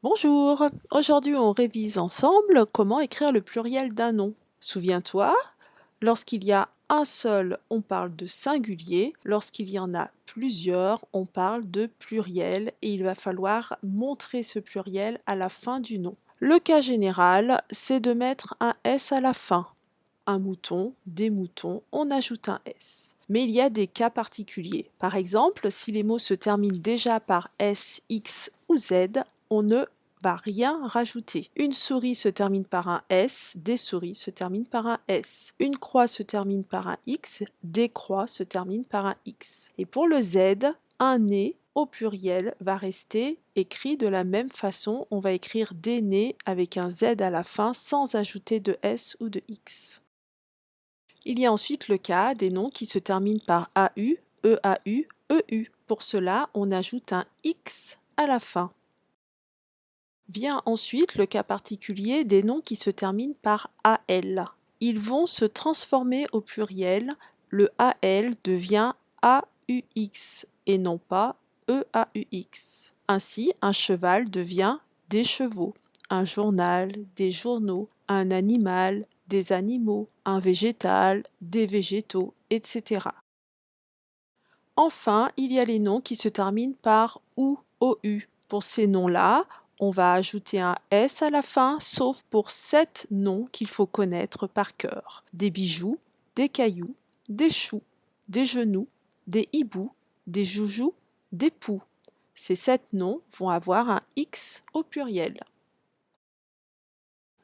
Bonjour, aujourd'hui on révise ensemble comment écrire le pluriel d'un nom. Souviens-toi, lorsqu'il y a un seul, on parle de singulier, lorsqu'il y en a plusieurs, on parle de pluriel et il va falloir montrer ce pluriel à la fin du nom. Le cas général, c'est de mettre un S à la fin. Un mouton, des moutons, on ajoute un S. Mais il y a des cas particuliers. Par exemple, si les mots se terminent déjà par S, X ou Z, on ne va rien rajouter. Une souris se termine par un S, des souris se terminent par un S. Une croix se termine par un X, des croix se terminent par un X. Et pour le Z, un nez au pluriel va rester écrit de la même façon. On va écrire des nez avec un Z à la fin sans ajouter de S ou de X. Il y a ensuite le cas des noms qui se terminent par AU, EAU, EU. Pour cela, on ajoute un X à la fin. Vient ensuite le cas particulier des noms qui se terminent par AL. Ils vont se transformer au pluriel. Le AL devient AUX et non pas EAUX. Ainsi, un cheval devient des chevaux, un journal, des journaux, un animal, des animaux, un végétal, des végétaux, etc. Enfin, il y a les noms qui se terminent par OU. Pour ces noms-là, on va ajouter un S à la fin, sauf pour 7 noms qu'il faut connaître par cœur. Des bijoux, des cailloux, des choux, des genoux, des hiboux, des joujoux, des poux. Ces 7 noms vont avoir un X au pluriel.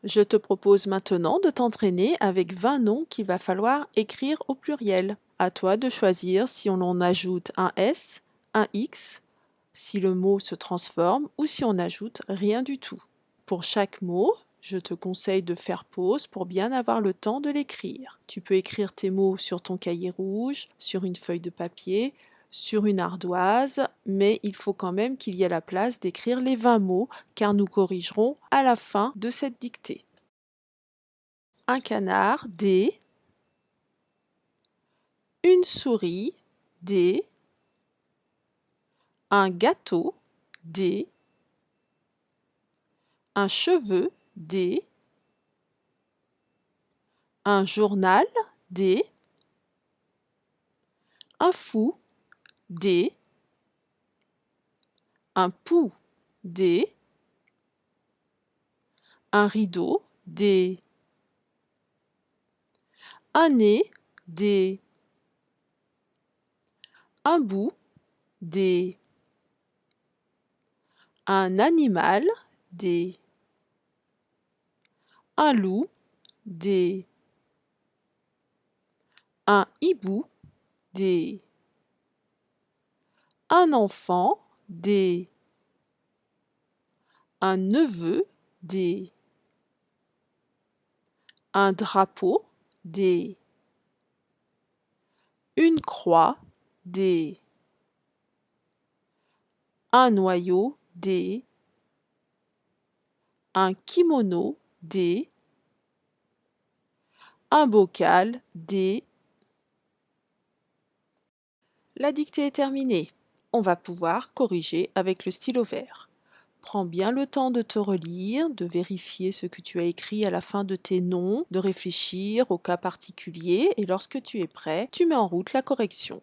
Je te propose maintenant de t'entraîner avec 20 noms qu'il va falloir écrire au pluriel. À toi de choisir si on en ajoute un S, un X, si le mot se transforme ou si on n'ajoute rien du tout. Pour chaque mot, je te conseille de faire pause pour bien avoir le temps de l'écrire. Tu peux écrire tes mots sur ton cahier rouge, sur une feuille de papier, sur une ardoise, mais il faut quand même qu'il y ait la place d'écrire les 20 mots car nous corrigerons à la fin de cette dictée. Un canard, des, une souris, des, un gâteau, des, un cheveu, des, un journal, des, un fou, des, un pou, des, un rideau, des, un nez, des, un bout, des, un animal, des, un loup, des, un hibou, des, un enfant, des, un neveu, des, un drapeau, des, une croix, des, un noyau, des, un kimono, des, un bocal, des. La dictée est terminée. On va pouvoir corriger avec le stylo vert. Prends bien le temps de te relire, de vérifier ce que tu as écrit à la fin de tes noms, de réfléchir au cas particulier et lorsque tu es prêt, tu mets en route la correction.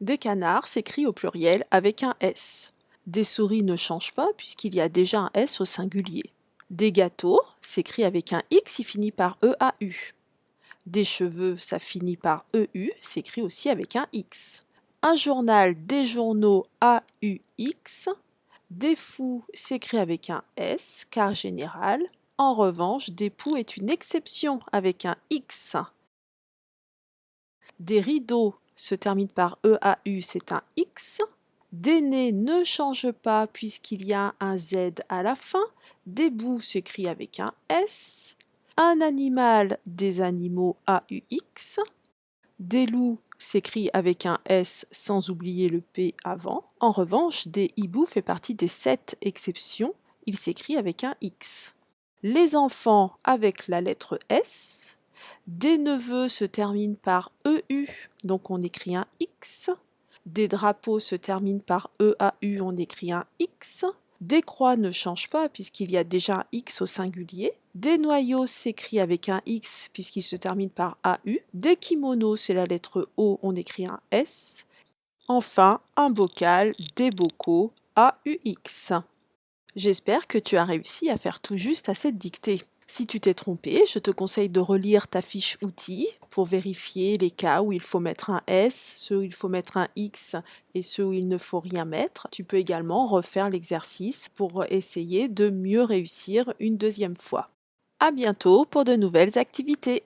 Des canards s'écrit au pluriel avec un S. Des souris ne change pas puisqu'il y a déjà un S au singulier. Des gâteaux s'écrit avec un X qui finit par EAU. Des cheveux, ça finit par EU, s'écrit aussi avec un X. Un journal, des journaux, AUX. Des fous s'écrit avec un S, car général. En revanche, des poux est une exception avec un X. Des rideaux se termine par EAU, c'est un X. Des nez ne change pas puisqu'il y a un Z à la fin. Des bouts s'écrit avec un S. Un animal, des animaux, AUX. Des loups s'écrit avec un S sans oublier le P avant. En revanche, des hiboux fait partie des 7 exceptions. Il s'écrit avec un X. Les enfants avec la lettre S. Des neveux se terminent par EU, donc on écrit un X. Des drapeaux se terminent par EAU, on écrit un X. Des croix ne changent pas puisqu'il y a déjà un X au singulier. Des noyaux s'écrit avec un X puisqu'il se termine par AU. Des kimonos, c'est la lettre O, on écrit un S. Enfin, un bocal, des bocaux, AUX. J'espère que tu as réussi à faire tout juste à cette dictée. Si tu t'es trompé, je te conseille de relire ta fiche outils pour vérifier les cas où il faut mettre un S, ceux où il faut mettre un X et ceux où il ne faut rien mettre. Tu peux également refaire l'exercice pour essayer de mieux réussir une deuxième fois. À bientôt pour de nouvelles activités.